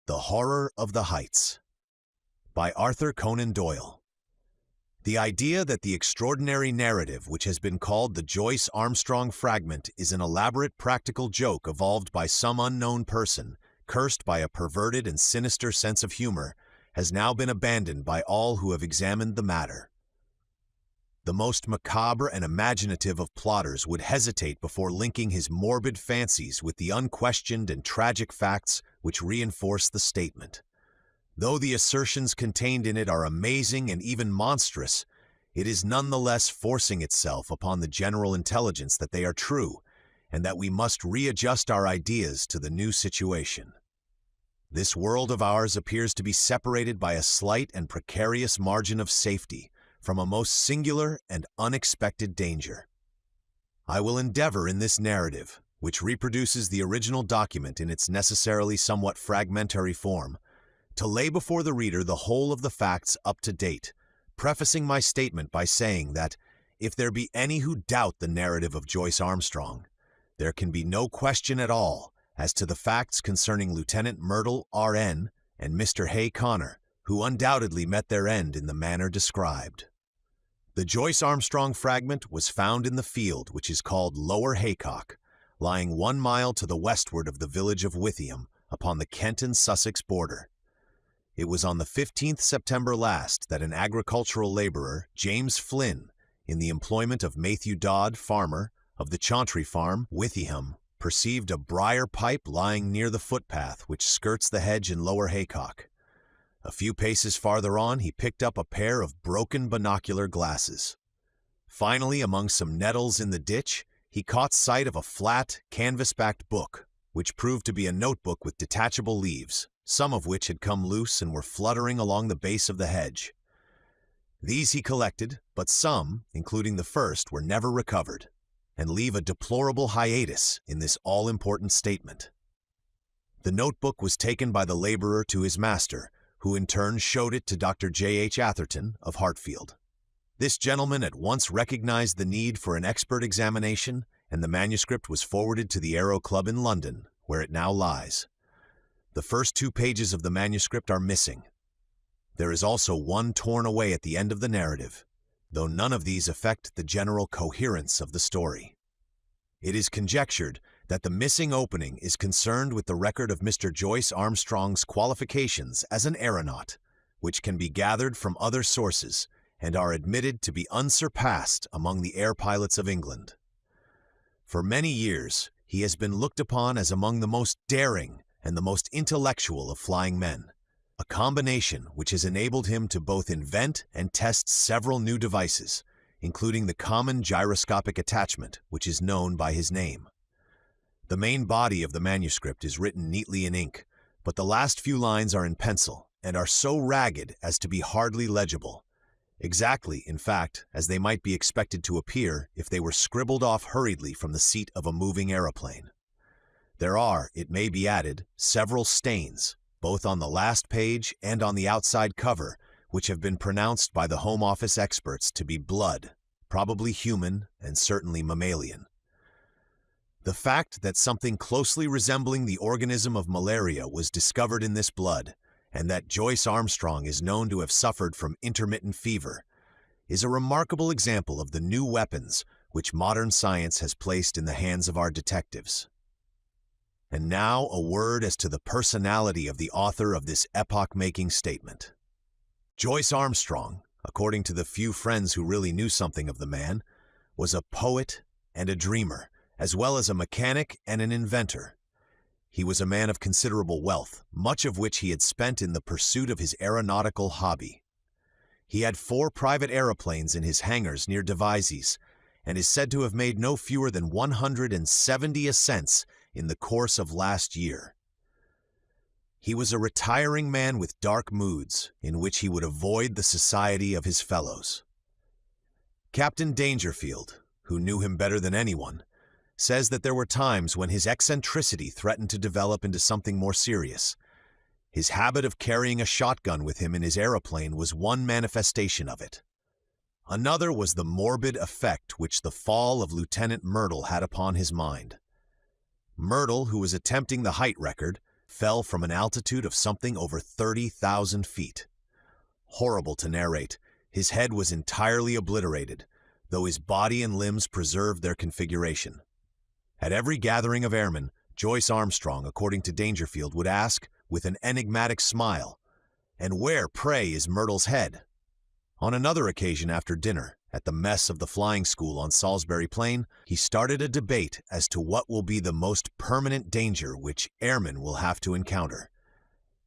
The Horror of the Heights by Arthur Conan Doyle. The idea that the extraordinary narrative which has been called the Joyce Armstrong fragment is an elaborate practical joke evolved by some unknown person, cursed by a perverted and sinister sense of humor, has now been abandoned by all who have examined the matter. The most macabre and imaginative of plotters would hesitate before linking his morbid fancies with the unquestioned and tragic facts which reinforce the statement. Though the assertions contained in it are amazing and even monstrous, it is nonetheless forcing itself upon the general intelligence that they are true, and that we must readjust our ideas to the new situation. This world of ours appears to be separated by a slight and precarious margin of safety from a most singular and unexpected danger. I will endeavor in this narrative, which reproduces the original document in its necessarily somewhat fragmentary form, to lay before the reader the whole of the facts up to date, prefacing my statement by saying that, if there be any who doubt the narrative of Joyce Armstrong, there can be no question at all as to the facts concerning Lieutenant Myrtle, R.N., and Mr. Hay Connor, who undoubtedly met their end in the manner described. The Joyce Armstrong fragment was found in the field which is called Lower Haycock, lying 1 mile to the westward of the village of Withyham, upon the Kent and Sussex border. It was on the 15th September last that an agricultural laborer, James Flynn, in the employment of Matthew Dodd, farmer, of the Chauntry Farm, Withyham, perceived a briar pipe lying near the footpath which skirts the hedge in Lower Haycock. A few paces farther on, he picked up a pair of broken binocular glasses. Finally, among some nettles in the ditch, he caught sight of a flat, canvas-backed book, which proved to be a notebook with detachable leaves, some of which had come loose and were fluttering along the base of the hedge. These he collected, but some, including the first, were never recovered, and leave a deplorable hiatus in this all-important statement. The notebook was taken by the laborer to his master, who in turn showed it to Dr. J.H. Atherton of Hartfield. This gentleman at once recognized the need for an expert examination, and the manuscript was forwarded to the Aero Club in London, where it now lies. The first 2 pages of the manuscript are missing. There is also one torn away at the end of the narrative, though none of these affect the general coherence of the story. It is conjectured that the missing opening is concerned with the record of Mr. Joyce Armstrong's qualifications as an aeronaut, which can be gathered from other sources and are admitted to be unsurpassed among the air pilots of England. For many years, he has been looked upon as among the most daring and the most intellectual of flying men, a combination which has enabled him to both invent and test several new devices, including the common gyroscopic attachment, which is known by his name. The main body of the manuscript is written neatly in ink, but the last few lines are in pencil and are so ragged as to be hardly legible, exactly, in fact, as they might be expected to appear if they were scribbled off hurriedly from the seat of a moving aeroplane. There are, it may be added, several stains, both on the last page and on the outside cover, which have been pronounced by the Home Office experts to be blood, probably human and certainly mammalian. The fact that something closely resembling the organism of malaria was discovered in this blood, and that Joyce Armstrong is known to have suffered from intermittent fever, is a remarkable example of the new weapons which modern science has placed in the hands of our detectives. And now a word as to the personality of the author of this epoch-making statement. Joyce Armstrong, according to the few friends who really knew something of the man, was a poet and a dreamer, as well as a mechanic and an inventor. He was a man of considerable wealth, much of which he had spent in the pursuit of his aeronautical hobby. He had 4 private aeroplanes in his hangars near Devizes, and is said to have made no fewer than 170 ascents in the course of last year. He was a retiring man with dark moods, in which he would avoid the society of his fellows. Captain Dangerfield, who knew him better than anyone, says that there were times when his eccentricity threatened to develop into something more serious. His habit of carrying a shotgun with him in his aeroplane was one manifestation of it. Another was the morbid effect which the fall of Lieutenant Myrtle had upon his mind. Myrtle, who was attempting the height record, fell from an altitude of something over 30,000 feet. Horrible to narrate, his head was entirely obliterated, though his body and limbs preserved their configuration. At every gathering of airmen, Joyce Armstrong, according to Dangerfield, would ask, with an enigmatic smile, "And where, pray, is Myrtle's head?" On another occasion after dinner, at the mess of the flying school on Salisbury Plain, he started a debate as to what will be the most permanent danger which airmen will have to encounter.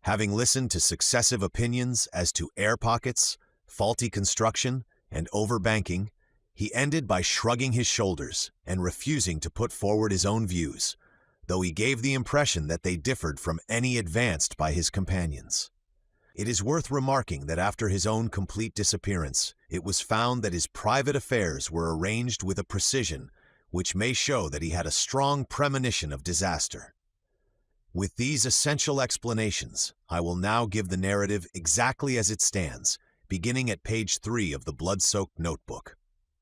Having listened to successive opinions as to air pockets, faulty construction, and overbanking, he ended by shrugging his shoulders and refusing to put forward his own views, though he gave the impression that they differed from any advanced by his companions. It is worth remarking that after his own complete disappearance, it was found that his private affairs were arranged with a precision which may show that he had a strong premonition of disaster. With these essential explanations, I will now give the narrative exactly as it stands, beginning at page 3 of the blood-soaked notebook.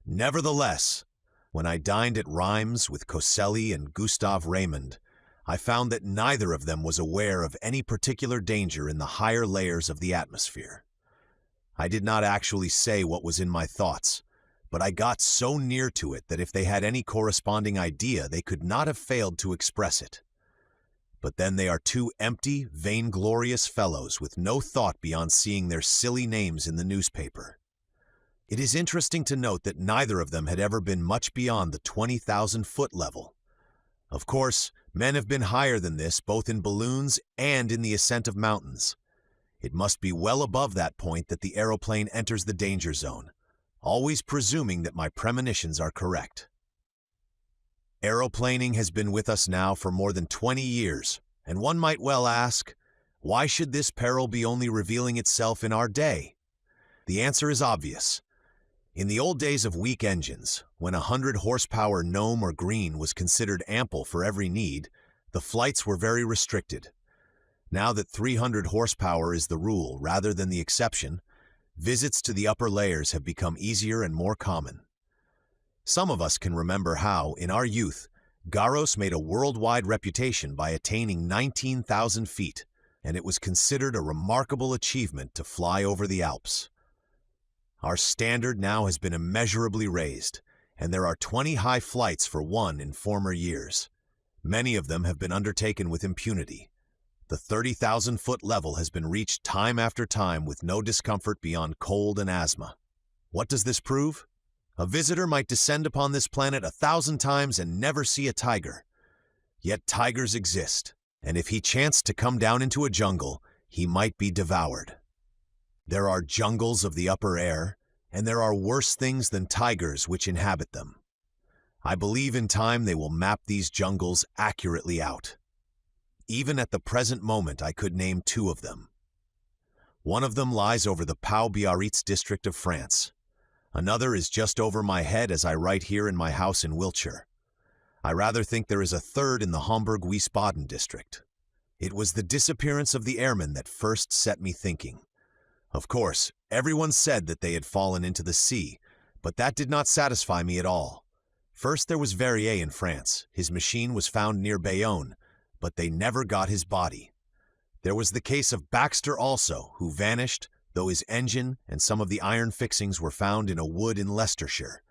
Nevertheless, when I dined at Rheims with Coselli and Gustave Raymond, I found that neither of them was aware of any particular danger in the higher layers of the atmosphere. I did not actually say what was in my thoughts, but I got so near to it that if they had any corresponding idea, they could not have failed to express it. But then they are two empty, vainglorious fellows with no thought beyond seeing their silly names in the newspaper. It is interesting to note that neither of them had ever been much beyond the 20,000-foot level. Of course, men have been higher than this both in balloons and in the ascent of mountains. It must be well above that point that the aeroplane enters the danger zone, always presuming that my premonitions are correct. Aeroplaning has been with us now for more than 20 years, and one might well ask, why should this peril be only revealing itself in our day? The answer is obvious. In the old days of weak engines, when 100-horsepower Gnome or Green was considered ample for every need, the flights were very restricted. Now that 300 horsepower is the rule rather than the exception, visits to the upper layers have become easier and more common. Some of us can remember how, in our youth, Garros made a worldwide reputation by attaining 19,000 feet, and it was considered a remarkable achievement to fly over the Alps. Our standard now has been immeasurably raised, and there are 20 high flights for one in former years. Many of them have been undertaken with impunity. The 30,000-foot level has been reached time after time with no discomfort beyond cold and asthma. What does this prove? A visitor might descend upon this planet 1,000 times and never see a tiger. Yet tigers exist, and if he chanced to come down into a jungle, he might be devoured. There are jungles of the upper air, and there are worse things than tigers which inhabit them. I believe in time they will map these jungles accurately out. Even at the present moment, I could name two of them. One of them lies over the Pau-Biarritz district of France. Another is just over my head as I write here in my house in Wiltshire. I rather think there is a third in the Homburg-Wiesbaden district. It was the disappearance of the airmen that first set me thinking. Of course, everyone said that they had fallen into the sea, but that did not satisfy me at all. First there was Verrier in France. His machine was found near Bayonne, but they never got his body. There was the case of Baxter also, who vanished, though his engine and some of the iron fixings were found in a wood in Leicestershire.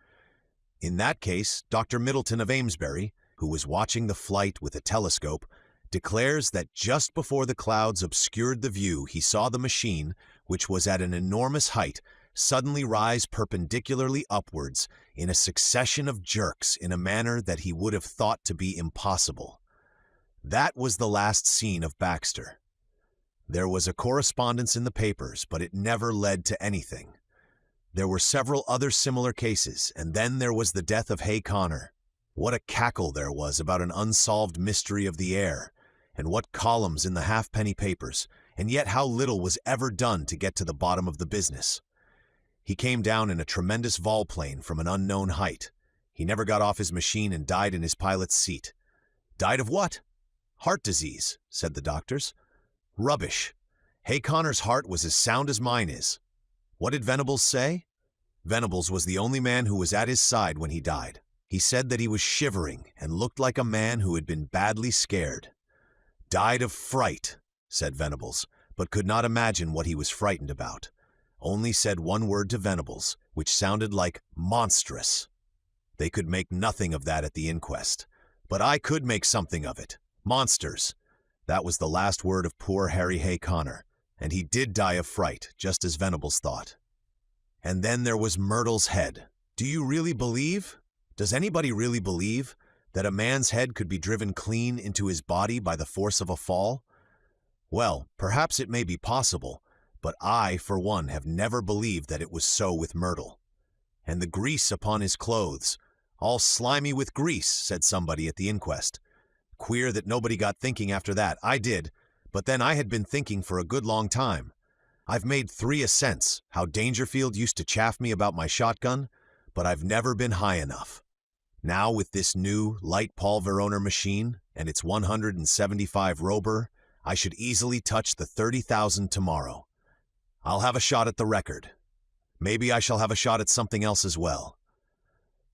In that case, Dr. Middleton of Amesbury, who was watching the flight with a telescope, declares that just before the clouds obscured the view, he saw the machine, which was at an enormous height, suddenly rise perpendicularly upwards in a succession of jerks in a manner that he would have thought to be impossible. That was the last seen of Baxter. There was a correspondence in the papers, but it never led to anything. There were several other similar cases, and then there was the death of Hay Connor. What a cackle there was about an unsolved mystery of the air, and what columns in the halfpenny papers, and yet how little was ever done to get to the bottom of the business. He came down in a tremendous volplane from an unknown height. He never got off his machine and died in his pilot's seat. Died of what? Heart disease, said the doctors. Rubbish. Hay Connor's heart was as sound as mine is. What did Venables say? Venables was the only man who was at his side when he died. He said that he was shivering and looked like a man who had been badly scared. "Died of fright," said Venables, but could not imagine what he was frightened about. Only said one word to Venables, which sounded like monstrous. They could make nothing of that at the inquest. But I could make something of it. Monsters. That was the last word of poor Harry Hay Connor, and he did die of fright, just as Venables thought. And then there was Myrtle's head. Do you really believe? Does anybody really believe that a man's head could be driven clean into his body by the force of a fall? Well, perhaps it may be possible, but I, for one, have never believed that it was so with Myrtle. And the grease upon his clothes, all slimy with grease, said somebody at the inquest. Queer that nobody got thinking after that. I did, but then I had been thinking for a good long time. I've made 3 ascents, how Dangerfield used to chaff me about my shotgun, but I've never been high enough. Now with this new light Paul Veroner machine and its 175 Rober, I should easily touch the 30,000 tomorrow. I'll have a shot at the record. Maybe I shall have a shot at something else as well.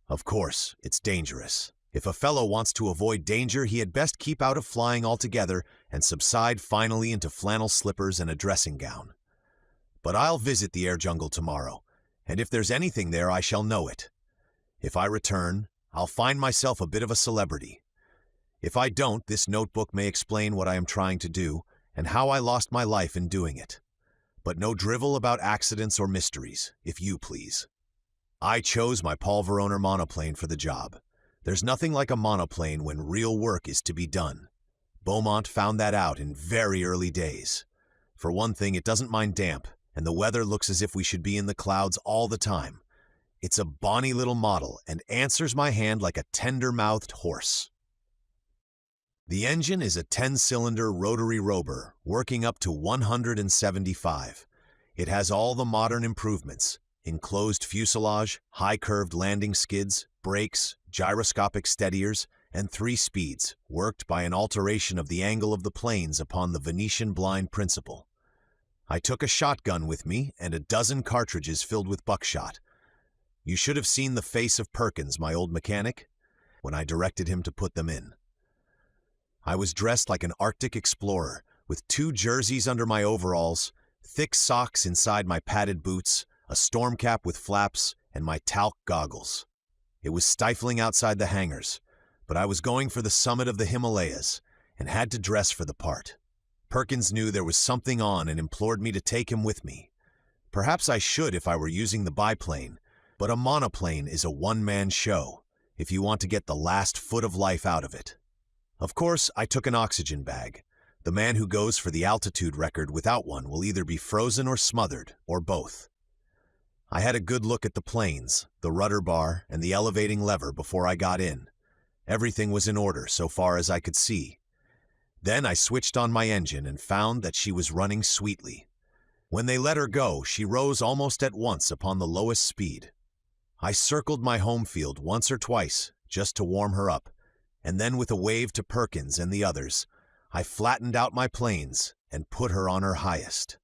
Of course, it's dangerous. If a fellow wants to avoid danger, he had best keep out of flying altogether and subside finally into flannel slippers and a dressing gown. But I'll visit the air jungle tomorrow, and if there's anything there, I shall know it. If I return, I'll find myself a bit of a celebrity. If I don't, this notebook may explain what I am trying to do and how I lost my life in doing it. But no drivel about accidents or mysteries, if you please. I chose my Paul Veroner monoplane for the job. There's nothing like a monoplane when real work is to be done. Beaumont found that out in very early days. For one thing, it doesn't mind damp, and the weather looks as if we should be in the clouds all the time. It's a bonny little model and answers my hand like a tender-mouthed horse. The engine is a 10-cylinder rotary Rober, working up to 175. It has all the modern improvements: enclosed fuselage, high-curved landing skids, brakes, gyroscopic steadiers, and 3 speeds, worked by an alteration of the angle of the planes upon the Venetian blind principle. I took a shotgun with me and a dozen cartridges filled with buckshot. You should have seen the face of Perkins, my old mechanic, when I directed him to put them in. I was dressed like an Arctic explorer, with 2 jerseys under my overalls, thick socks inside my padded boots, a storm cap with flaps, and my talc goggles. It was stifling outside the hangars, but I was going for the summit of the Himalayas and had to dress for the part. Perkins knew there was something on and implored me to take him with me. Perhaps I should if I were using the biplane, but a monoplane is a one-man show if you want to get the last foot of life out of it. Of course, I took an oxygen bag. The man who goes for the altitude record without one will either be frozen or smothered, or both. I had a good look at the planes, the rudder bar, and the elevating lever before I got in. Everything was in order so far as I could see. Then I switched on my engine and found that she was running sweetly. When they let her go, she rose almost at once upon the lowest speed. I circled my home field once or twice just to warm her up, and then with a wave to Perkins and the others, I flattened out my planes and put her on her highest.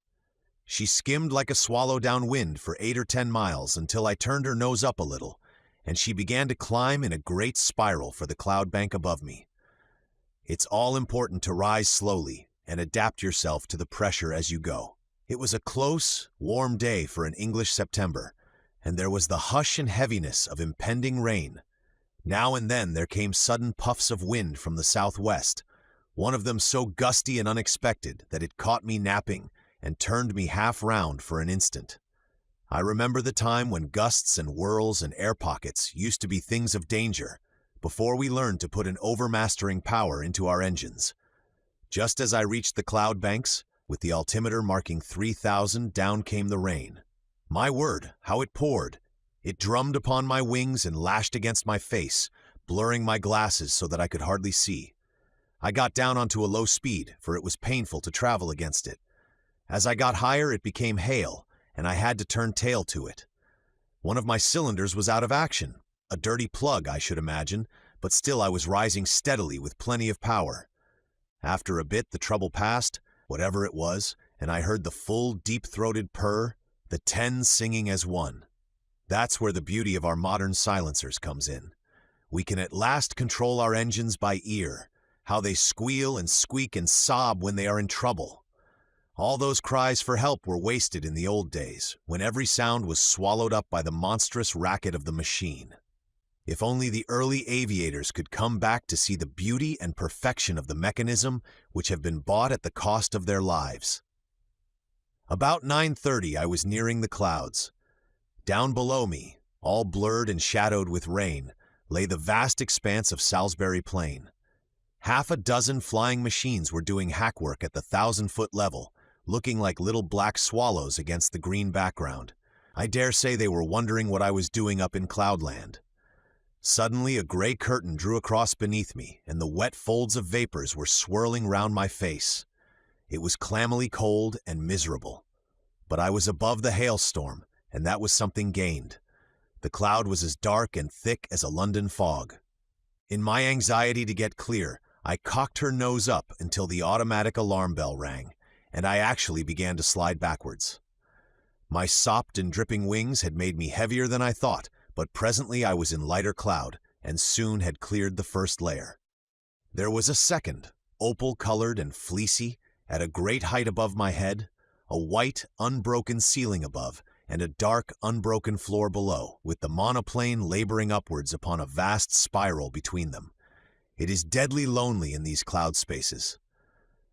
She skimmed like a swallow downwind for 8 or 10 miles until I turned her nose up a little, and she began to climb in a great spiral for the cloud bank above me. It's all important to rise slowly and adapt yourself to the pressure as you go. It was a close, warm day for an English September, and there was the hush and heaviness of impending rain. Now and then there came sudden puffs of wind from the southwest, one of them so gusty and unexpected that it caught me napping and turned me half round for an instant. I remember the time when gusts and whirls and air pockets used to be things of danger, before we learned to put an overmastering power into our engines. Just as I reached the cloud banks, with the altimeter marking 3,000, down came the rain. My word, how it poured! It drummed upon my wings and lashed against my face, blurring my glasses so that I could hardly see. I got down onto a low speed, for it was painful to travel against it. As I got higher, it became hail, and I had to turn tail to it. One of my cylinders was out of action, a dirty plug, I should imagine, but still I was rising steadily with plenty of power. After a bit, the trouble passed, whatever it was, and I heard the full, deep-throated purr, the 10 singing as one. That's where the beauty of our modern silencers comes in. We can at last control our engines by ear, how they squeal and squeak and sob when they are in trouble. All those cries for help were wasted in the old days, when every sound was swallowed up by the monstrous racket of the machine. If only the early aviators could come back to see the beauty and perfection of the mechanism which have been bought at the cost of their lives. About 9:30 I was nearing the clouds. Down below me, all blurred and shadowed with rain, lay the vast expanse of Salisbury Plain. Half a dozen flying machines were doing hackwork at the 1,000-foot level, looking like little black swallows against the green background. I dare say they were wondering what I was doing up in cloudland. Suddenly a gray curtain drew across beneath me, and the wet folds of vapors were swirling round my face. It was clammily cold and miserable. But I was above the hailstorm, and that was something gained. The cloud was as dark and thick as a London fog. In my anxiety to get clear, I cocked her nose up until the automatic alarm bell rang, and I actually began to slide backwards. My sopped and dripping wings had made me heavier than I thought, but presently I was in lighter cloud, and soon had cleared the first layer. There was a second, opal-colored and fleecy, at a great height above my head, a white, unbroken ceiling above, and a dark, unbroken floor below, with the monoplane laboring upwards upon a vast spiral between them. It is deadly lonely in these cloud spaces.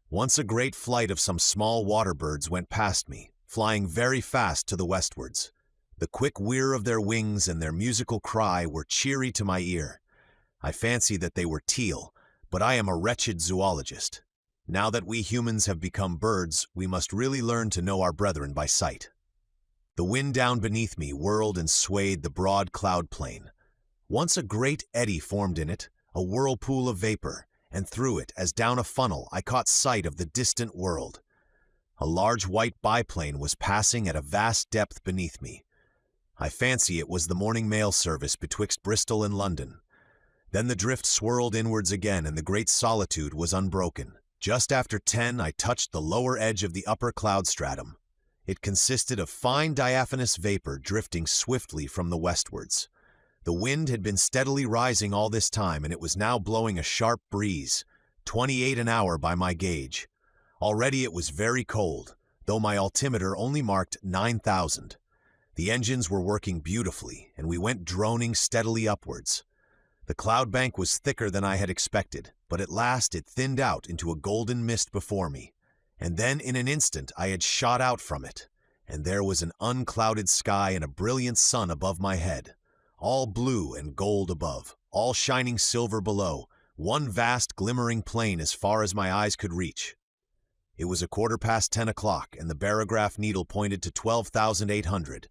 Once a great flight of some small water birds went past me, flying very fast to the westwards. The quick whir of their wings and their musical cry were cheery to my ear. I fancy that they were teal, but I am a wretched zoologist. Now that we humans have become birds, we must really learn to know our brethren by sight. The wind down beneath me whirled and swayed the broad cloud plain. Once a great eddy formed in it, a whirlpool of vapor, and through it, as down a funnel, I caught sight of the distant world. A large white biplane was passing at a vast depth beneath me. I fancy it was the morning mail service betwixt Bristol and London. Then the drift swirled inwards again, and the great solitude was unbroken. Just after 10, I touched the lower edge of the upper cloud stratum. It consisted of fine diaphanous vapor drifting swiftly from the westwards. The wind had been steadily rising all this time, and it was now blowing a sharp breeze, 28 an hour by my gauge. Already it was very cold, though my altimeter only marked 9,000. The engines were working beautifully, and we went droning steadily upwards. The cloud bank was thicker than I had expected, but at last it thinned out into a golden mist before me. And then in an instant I had shot out from it, and there was an unclouded sky and a brilliant sun above my head, all blue and gold above, all shining silver below, one vast glimmering plain as far as my eyes could reach. It was 10:15 o'clock, and the barograph needle pointed to 12,800.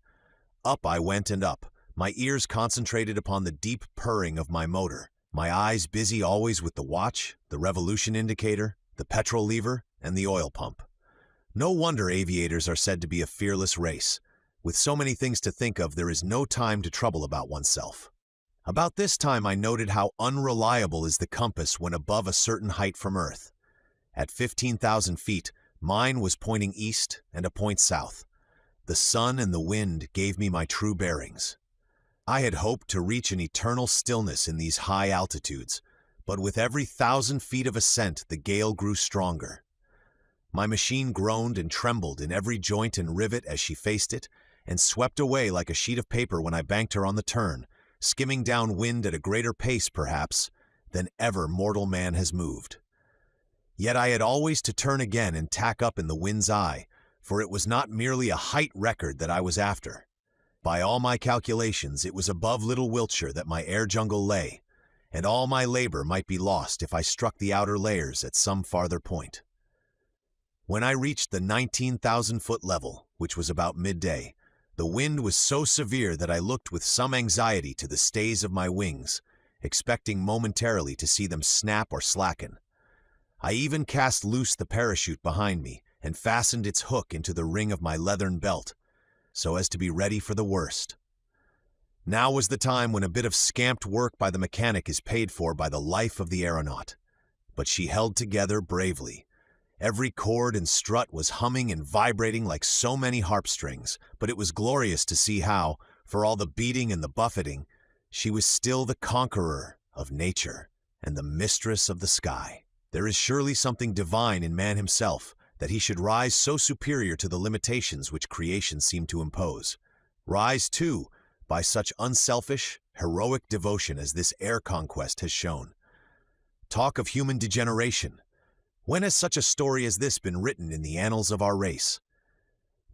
Up I went and up, my ears concentrated upon the deep purring of my motor, my eyes busy always with the watch, the revolution indicator, the petrol lever, and the oil pump. No wonder aviators are said to be a fearless race. With so many things to think of, there is no time to trouble about oneself. About this time I noted how unreliable is the compass when above a certain height from Earth. At 15,000 feet, mine was pointing east and a point south. The sun and the wind gave me my true bearings. I had hoped to reach an eternal stillness in these high altitudes, but with every 1,000 feet of ascent the gale grew stronger. My machine groaned and trembled in every joint and rivet as she faced it, and swept away like a sheet of paper when I banked her on the turn, skimming down wind at a greater pace, perhaps, than ever mortal man has moved. Yet I had always to turn again and tack up in the wind's eye, for it was not merely a height record that I was after. By all my calculations, it was above Little Wiltshire that my air jungle lay, and all my labor might be lost if I struck the outer layers at some farther point. When I reached the 19,000-foot level, which was about midday, the wind was so severe that I looked with some anxiety to the stays of my wings, expecting momentarily to see them snap or slacken. I even cast loose the parachute behind me and fastened its hook into the ring of my leathern belt, so as to be ready for the worst. Now was the time when a bit of scamped work by the mechanic is paid for by the life of the aeronaut. But she held together bravely. Every cord and strut was humming and vibrating like so many harp strings, but it was glorious to see how, for all the beating and the buffeting, she was still the conqueror of nature and the mistress of the sky. There is surely something divine in man himself, that he should rise so superior to the limitations which creation seemed to impose. Rise, too, by such unselfish, heroic devotion as this air conquest has shown. Talk of human degeneration. When has such a story as this been written in the annals of our race?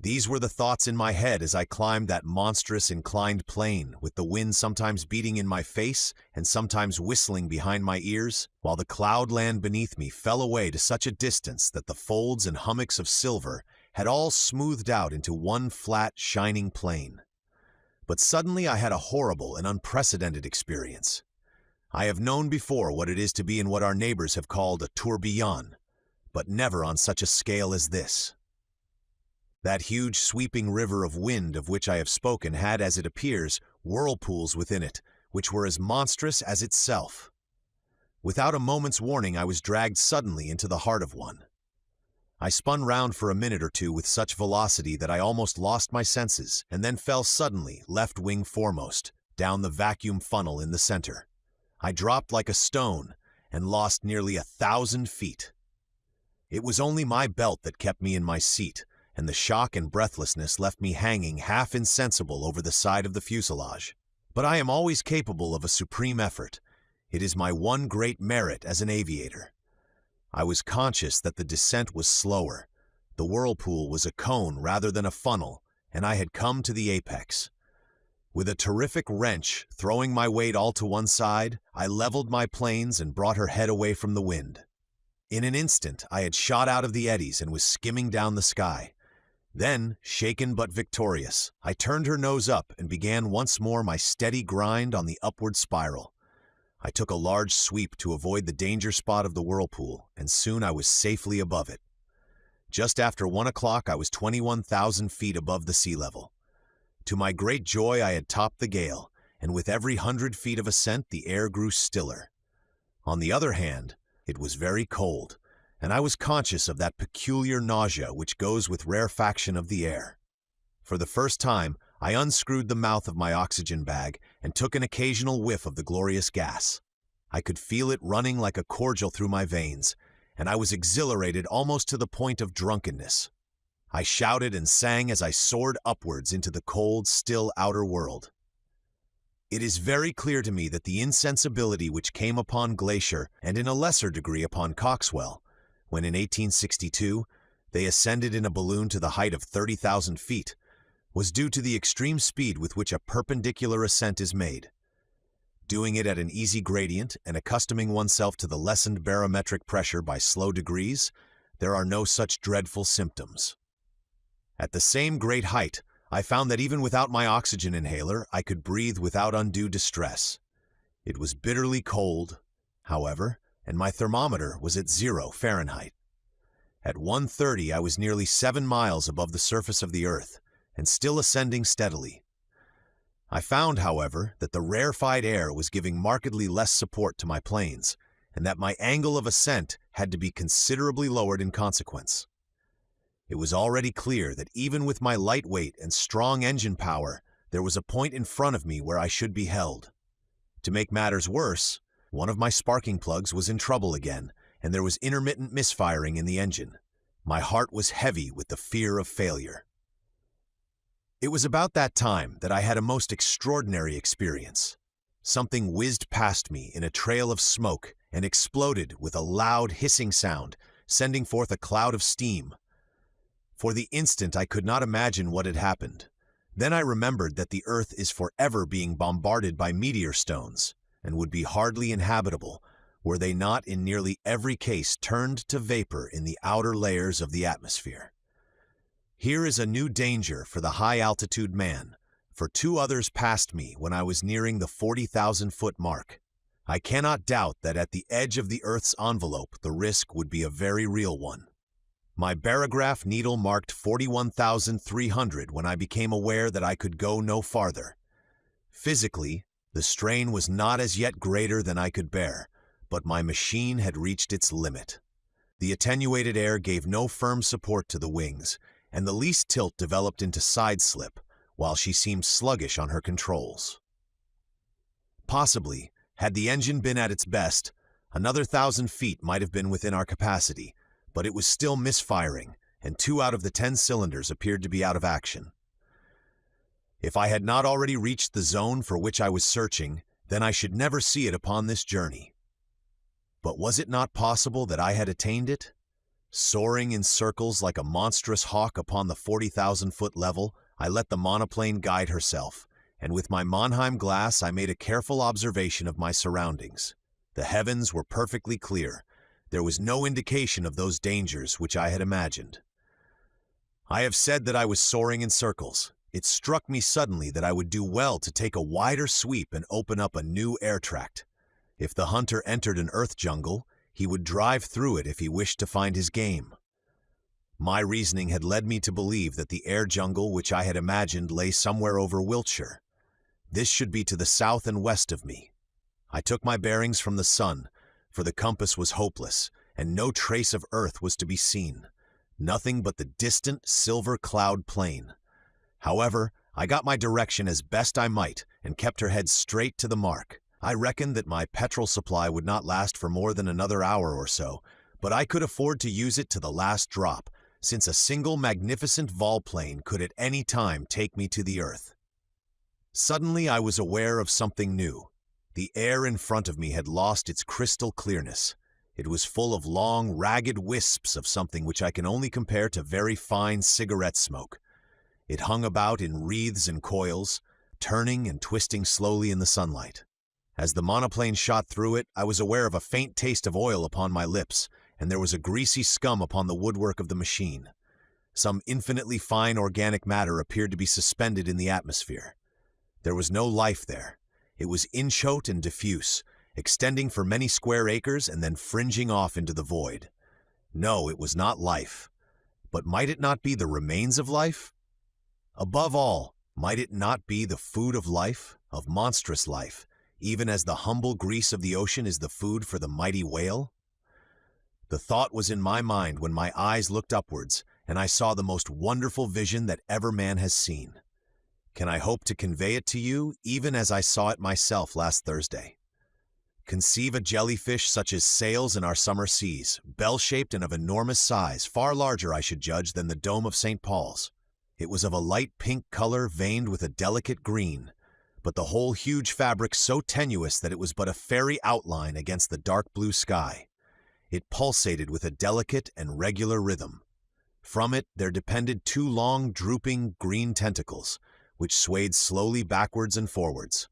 These were the thoughts in my head as I climbed that monstrous inclined plane, with the wind sometimes beating in my face and sometimes whistling behind my ears, while the cloudland beneath me fell away to such a distance that the folds and hummocks of silver had all smoothed out into one flat, shining plane. But suddenly I had a horrible and unprecedented experience. I have known before what it is to be in what our neighbors have called a tourbillon, but never on such a scale as this. That huge sweeping river of wind of which I have spoken had, as it appears, whirlpools within it, which were as monstrous as itself. Without a moment's warning, I was dragged suddenly into the heart of one. I spun round for a minute or two with such velocity that I almost lost my senses, and then fell suddenly, left wing foremost, down the vacuum funnel in the center. I dropped like a stone, and lost nearly 1,000 feet. It was only my belt that kept me in my seat, and the shock and breathlessness left me hanging half insensible over the side of the fuselage. But I am always capable of a supreme effort. It is my one great merit as an aviator. I was conscious that the descent was slower. The whirlpool was a cone rather than a funnel, and I had come to the apex. With a terrific wrench, throwing my weight all to one side, I leveled my planes and brought her head away from the wind. In an instant, I had shot out of the eddies and was skimming down the sky. Then, shaken but victorious, I turned her nose up and began once more my steady grind on the upward spiral. I took a large sweep to avoid the danger spot of the whirlpool, and soon I was safely above it. Just after 1 o'clock, I was 21,000 feet above the sea level. To my great joy, I had topped the gale, and with every 100 feet of ascent, the air grew stiller. On the other hand, it was very cold, and I was conscious of that peculiar nausea which goes with rarefaction of the air. For the first time, I unscrewed the mouth of my oxygen bag and took an occasional whiff of the glorious gas. I could feel it running like a cordial through my veins, and I was exhilarated almost to the point of drunkenness. I shouted and sang as I soared upwards into the cold, still outer world. It is very clear to me that the insensibility which came upon Glacier, and in a lesser degree upon Coxwell, when in 1862 they ascended in a balloon to the height of 30,000 feet, was due to the extreme speed with which a perpendicular ascent is made. Doing it at an easy gradient and accustoming oneself to the lessened barometric pressure by slow degrees, there are no such dreadful symptoms. At the same great height, I found that even without my oxygen inhaler, I could breathe without undue distress. It was bitterly cold, however, and my thermometer was at 0 Fahrenheit. At 1:30, I was nearly 7 miles above the surface of the earth, and still ascending steadily. I found, however, that the rarefied air was giving markedly less support to my planes, and that my angle of ascent had to be considerably lowered in consequence. It was already clear that even with my light weight and strong engine power, there was a point in front of me where I should be held. To make matters worse, one of my sparking plugs was in trouble again, and there was intermittent misfiring in the engine. My heart was heavy with the fear of failure. It was about that time that I had a most extraordinary experience. Something whizzed past me in a trail of smoke and exploded with a loud hissing sound, sending forth a cloud of steam. For the instant I could not imagine what had happened. Then I remembered that the earth is forever being bombarded by meteor stones, and would be hardly inhabitable were they not in nearly every case turned to vapor in the outer layers of the atmosphere. Here is a new danger for the high-altitude man, for 2 others passed me when I was nearing the 40,000-foot mark. I cannot doubt that at the edge of the Earth's envelope the risk would be a very real one. My barograph needle marked 41,300 when I became aware that I could go no farther. Physically, the strain was not as yet greater than I could bear, but my machine had reached its limit. The attenuated air gave no firm support to the wings, and the least tilt developed into side slip, while she seemed sluggish on her controls. Possibly, had the engine been at its best, Another 1,000 feet might have been within our capacity, but it was still misfiring, and 2 out of the 10 cylinders appeared to be out of action. If I had not already reached the zone for which I was searching, then I should never see it upon this journey. But was it not possible that I had attained it? Soaring in circles like a monstrous hawk upon the 40,000-foot level, I let the monoplane guide herself, and with my Mannheim glass I made a careful observation of my surroundings. The heavens were perfectly clear. There was no indication of those dangers which I had imagined. I have said that I was soaring in circles. It struck me suddenly that I would do well to take a wider sweep and open up a new air tract. If the hunter entered an earth jungle, he would drive through it if he wished to find his game. My reasoning had led me to believe that the air jungle which I had imagined lay somewhere over Wiltshire. This should be to the south and west of me. I took my bearings from the sun, for the compass was hopeless, and no trace of earth was to be seen. Nothing but the distant silver cloud plain. However, I got my direction as best I might and kept her head straight to the mark. I reckoned that my petrol supply would not last for more than another hour or so, but I could afford to use it to the last drop, since a single magnificent volplane could at any time take me to the earth. Suddenly I was aware of something new. The air in front of me had lost its crystal clearness. It was full of long, ragged wisps of something which I can only compare to very fine cigarette smoke. It hung about in wreaths and coils, turning and twisting slowly in the sunlight. As the monoplane shot through it, I was aware of a faint taste of oil upon my lips, and there was a greasy scum upon the woodwork of the machine. Some infinitely fine organic matter appeared to be suspended in the atmosphere. There was no life there. It was inchoate and diffuse, extending for many square acres and then fringing off into the void. No, it was not life. But might it not be the remains of life? Above all, might it not be the food of life, of monstrous life, even as the humble grease of the ocean is the food for the mighty whale? The thought was in my mind when my eyes looked upwards, and I saw the most wonderful vision that ever man has seen. Can I hope to convey it to you, even as I saw it myself last Thursday? Conceive a jellyfish such as sails in our summer seas, bell-shaped and of enormous size, far larger, I should judge, than the dome of St. Paul's. It was of a light pink color veined with a delicate green, but the whole huge fabric so tenuous that it was but a fairy outline against the dark blue sky. It pulsated with a delicate and regular rhythm. From it there depended 2 long, drooping, green tentacles, which swayed slowly backwards and forwards.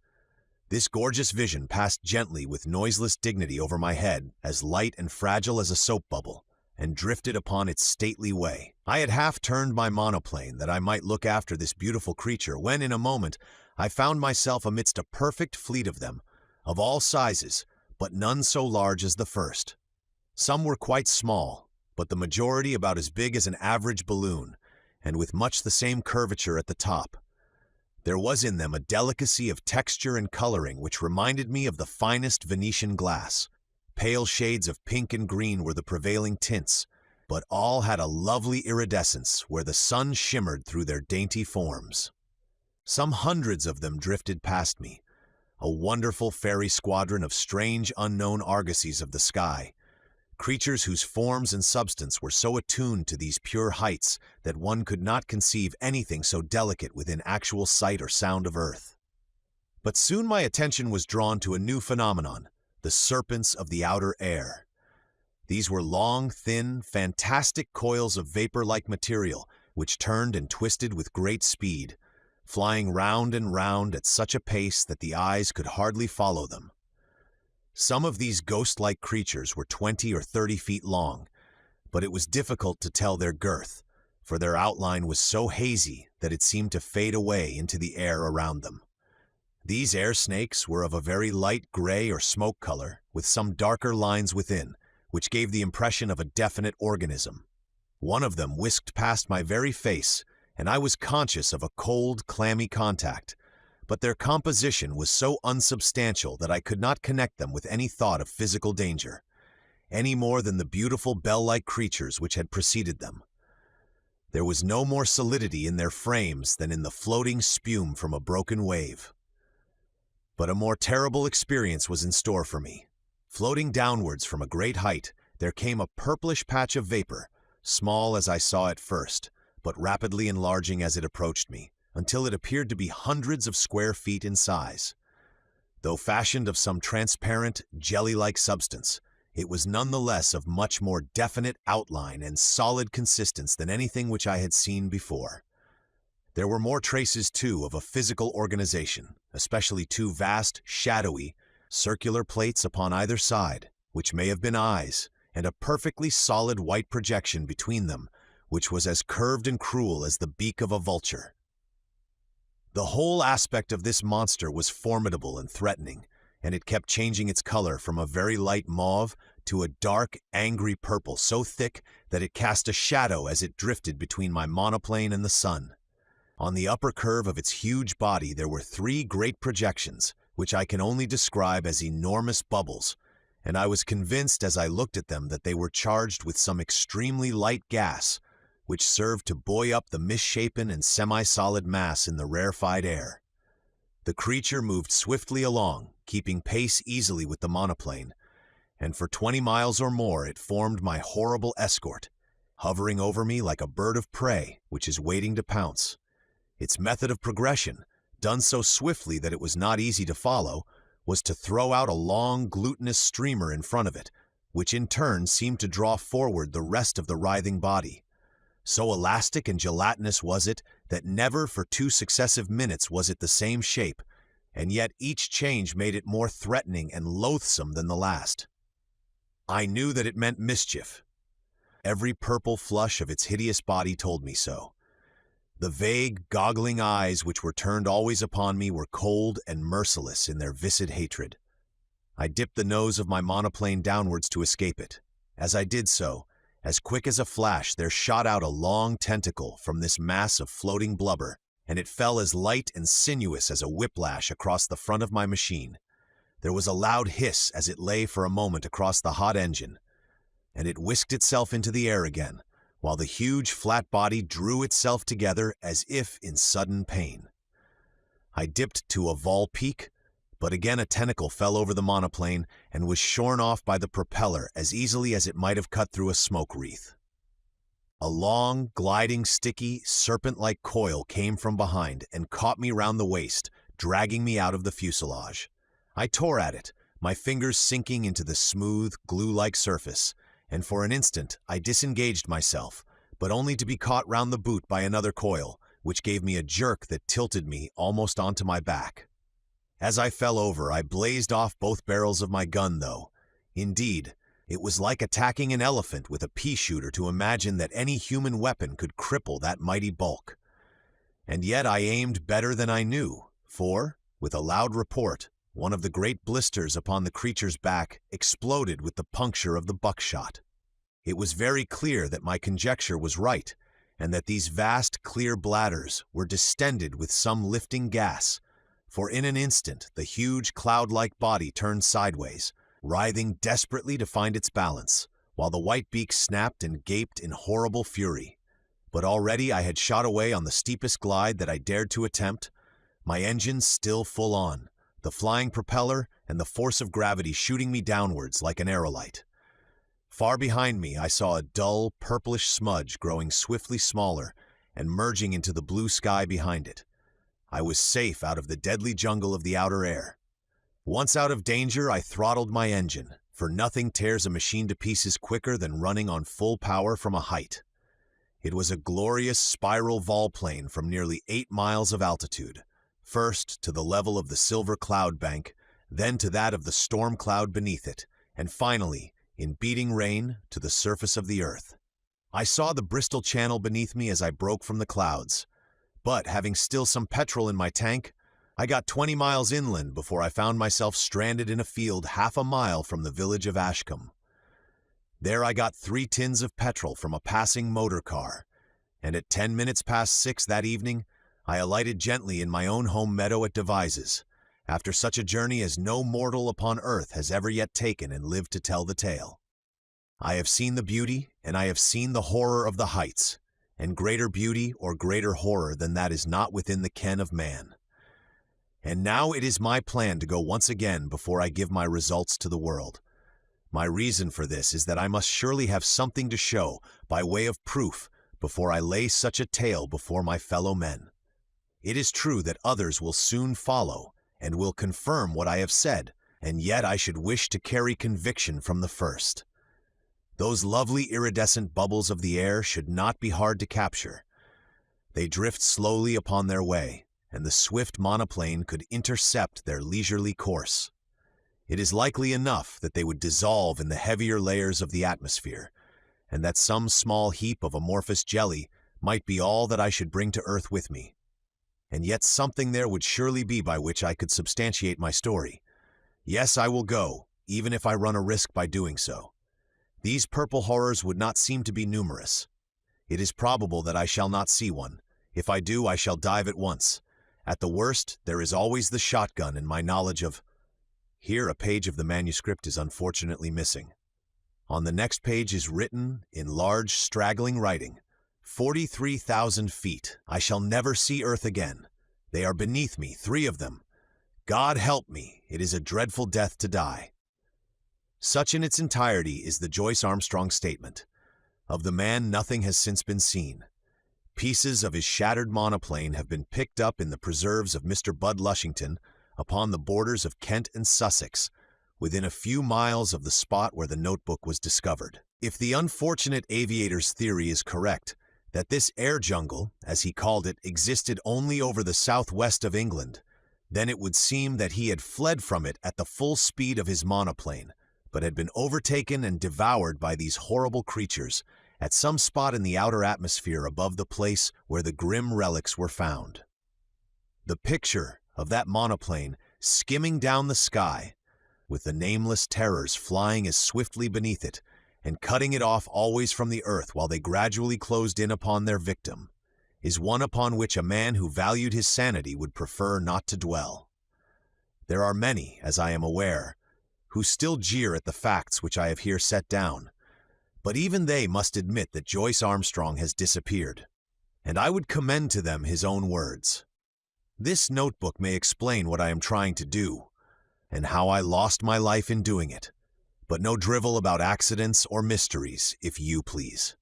This gorgeous vision passed gently with noiseless dignity over my head, as light and fragile as a soap bubble, and drifted upon its stately way. I had half turned my monoplane that I might look after this beautiful creature, when in a moment I found myself amidst a perfect fleet of them, of all sizes, but none so large as the first. Some were quite small, but the majority about as big as an average balloon, and with much the same curvature at the top. There was in them a delicacy of texture and coloring which reminded me of the finest Venetian glass. Pale shades of pink and green were the prevailing tints, but all had a lovely iridescence where the sun shimmered through their dainty forms. Some hundreds of them drifted past me, a wonderful fairy squadron of strange unknown argosies of the sky, creatures whose forms and substance were so attuned to these pure heights that one could not conceive anything so delicate within actual sight or sound of earth. But soon my attention was drawn to a new phenomenon, the serpents of the outer air. These were long, thin, fantastic coils of vapor-like material which turned and twisted with great speed, flying round and round at such a pace that the eyes could hardly follow them. Some of these ghost-like creatures were 20 or 30 feet long, but it was difficult to tell their girth, for their outline was so hazy that it seemed to fade away into the air around them. These air snakes were of a very light gray or smoke color, with some darker lines within, which gave the impression of a definite organism. One of them whisked past my very face, and I was conscious of a cold, clammy contact, but their composition was so unsubstantial that I could not connect them with any thought of physical danger, any more than the beautiful bell-like creatures which had preceded them. There was no more solidity in their frames than in the floating spume from a broken wave. But a more terrible experience was in store for me. Floating downwards from a great height, there came a purplish patch of vapor, small as I saw at first, but rapidly enlarging as it approached me, until it appeared to be hundreds of square feet in size. Though fashioned of some transparent, jelly-like substance, it was nonetheless of much more definite outline and solid consistence than anything which I had seen before. There were more traces, too, of a physical organization, especially two vast, shadowy, circular plates upon either side, which may have been eyes, and a perfectly solid white projection between them, which was as curved and cruel as the beak of a vulture. The whole aspect of this monster was formidable and threatening, and it kept changing its color from a very light mauve to a dark, angry purple so thick that it cast a shadow as it drifted between my monoplane and the sun. On the upper curve of its huge body there were three great projections, which I can only describe as enormous bubbles, and I was convinced as I looked at them that they were charged with some extremely light gas, which served to buoy up the misshapen and semi-solid mass in the rarefied air. The creature moved swiftly along, keeping pace easily with the monoplane, and for 20 miles or more it formed my horrible escort, hovering over me like a bird of prey which is waiting to pounce. Its method of progression, done so swiftly that it was not easy to follow, was to throw out a long, glutinous streamer in front of it, which in turn seemed to draw forward the rest of the writhing body. So elastic and gelatinous was it that never for 2 successive minutes was it the same shape, and yet each change made it more threatening and loathsome than the last. I knew that it meant mischief. Every purple flush of its hideous body told me so. The vague, goggling eyes which were turned always upon me were cold and merciless in their viscid hatred. I dipped the nose of my monoplane downwards to escape it. As I did so, as quick as a flash there shot out a long tentacle from this mass of floating blubber, and it fell as light and sinuous as a whiplash across the front of my machine. There was a loud hiss as it lay for a moment across the hot engine, and it whisked itself into the air again, while the huge flat body drew itself together as if in sudden pain. I dipped to a vol peak, but again a tentacle fell over the monoplane and was shorn off by the propeller as easily as it might have cut through a smoke wreath. A long, gliding, sticky, serpent-like coil came from behind and caught me round the waist, dragging me out of the fuselage. I tore at it, my fingers sinking into the smooth, glue-like surface, and for an instant I disengaged myself, but only to be caught round the boot by another coil, which gave me a jerk that tilted me almost onto my back. As I fell over, I blazed off both barrels of my gun, though. Indeed, it was like attacking an elephant with a pea-shooter to imagine that any human weapon could cripple that mighty bulk. And yet I aimed better than I knew, for, with a loud report, one of the great blisters upon the creature's back exploded with the puncture of the buckshot. It was very clear that my conjecture was right, and that these vast, clear bladders were distended with some lifting gas, for in an instant the huge cloud-like body turned sideways, writhing desperately to find its balance, while the white beak snapped and gaped in horrible fury. But already I had shot away on the steepest glide that I dared to attempt, my engines still full on, the flying propeller and the force of gravity shooting me downwards like an aerolite. Far behind me I saw a dull, purplish smudge growing swiftly smaller and merging into the blue sky behind it. I was safe out of the deadly jungle of the outer air. Once out of danger, I throttled my engine, for nothing tears a machine to pieces quicker than running on full power from a height. It was a glorious spiral volplane from nearly 8 miles of altitude, first to the level of the silver cloud bank, then to that of the storm cloud beneath it, and finally, in beating rain, to the surface of the earth. I saw the Bristol Channel beneath me as I broke from the clouds, but having still some petrol in my tank, I got 20 miles inland before I found myself stranded in a field half a mile from the village of Ashcombe. There I got 3 tins of petrol from a passing motor car, and at 10 minutes past 6 that evening, I alighted gently in my own home meadow at Devizes, after such a journey as no mortal upon earth has ever yet taken and lived to tell the tale. I have seen the beauty, and I have seen the horror of the heights, and greater beauty or greater horror than that is not within the ken of man. And now it is my plan to go once again before I give my results to the world, My reason for this is that I must surely have something to show by way of proof before I lay such a tale before my fellow men. It is true that others will soon follow and will confirm what I have said, and yet I should wish to carry conviction from the first. Those lovely iridescent bubbles of the air should not be hard to capture. They drift slowly upon their way, and the swift monoplane could intercept their leisurely course. It is likely enough that they would dissolve in the heavier layers of the atmosphere, and that some small heap of amorphous jelly might be all that I should bring to earth with me. And yet something there would surely be by which I could substantiate my story. Yes, I will go, even if I run a risk by doing so. These purple horrors would not seem to be numerous. It is probable that I shall not see one. If I do, I shall dive at once. At the worst, there is always the shotgun and my knowledge of... Here a page of the manuscript is unfortunately missing. On the next page is written, in large, straggling writing, 43,000 feet. I shall never see earth again. They are beneath me, 3 of them. God help me, it is a dreadful death to die. Such in its entirety is the Joyce Armstrong statement. Of the man nothing has since been seen. Pieces of his shattered monoplane have been picked up in the preserves of Mr. Bud Lushington, upon the borders of Kent and Sussex, within a few miles of the spot where the notebook was discovered. If the unfortunate aviator's theory is correct, that this air jungle, as he called it, existed only over the southwest of England, then it would seem that he had fled from it at the full speed of his monoplane, but had been overtaken and devoured by these horrible creatures at some spot in the outer atmosphere above the place where the grim relics were found. The picture of that monoplane skimming down the sky, with the nameless terrors flying as swiftly beneath it, and cutting it off always from the earth while they gradually closed in upon their victim, is one upon which a man who valued his sanity would prefer not to dwell. There are many, as I am aware, who still jeer at the facts which I have here set down, but even they must admit that Joyce Armstrong has disappeared, and I would commend to them his own words. This notebook may explain what I am trying to do, and how I lost my life in doing it, but no drivel about accidents or mysteries, if you please.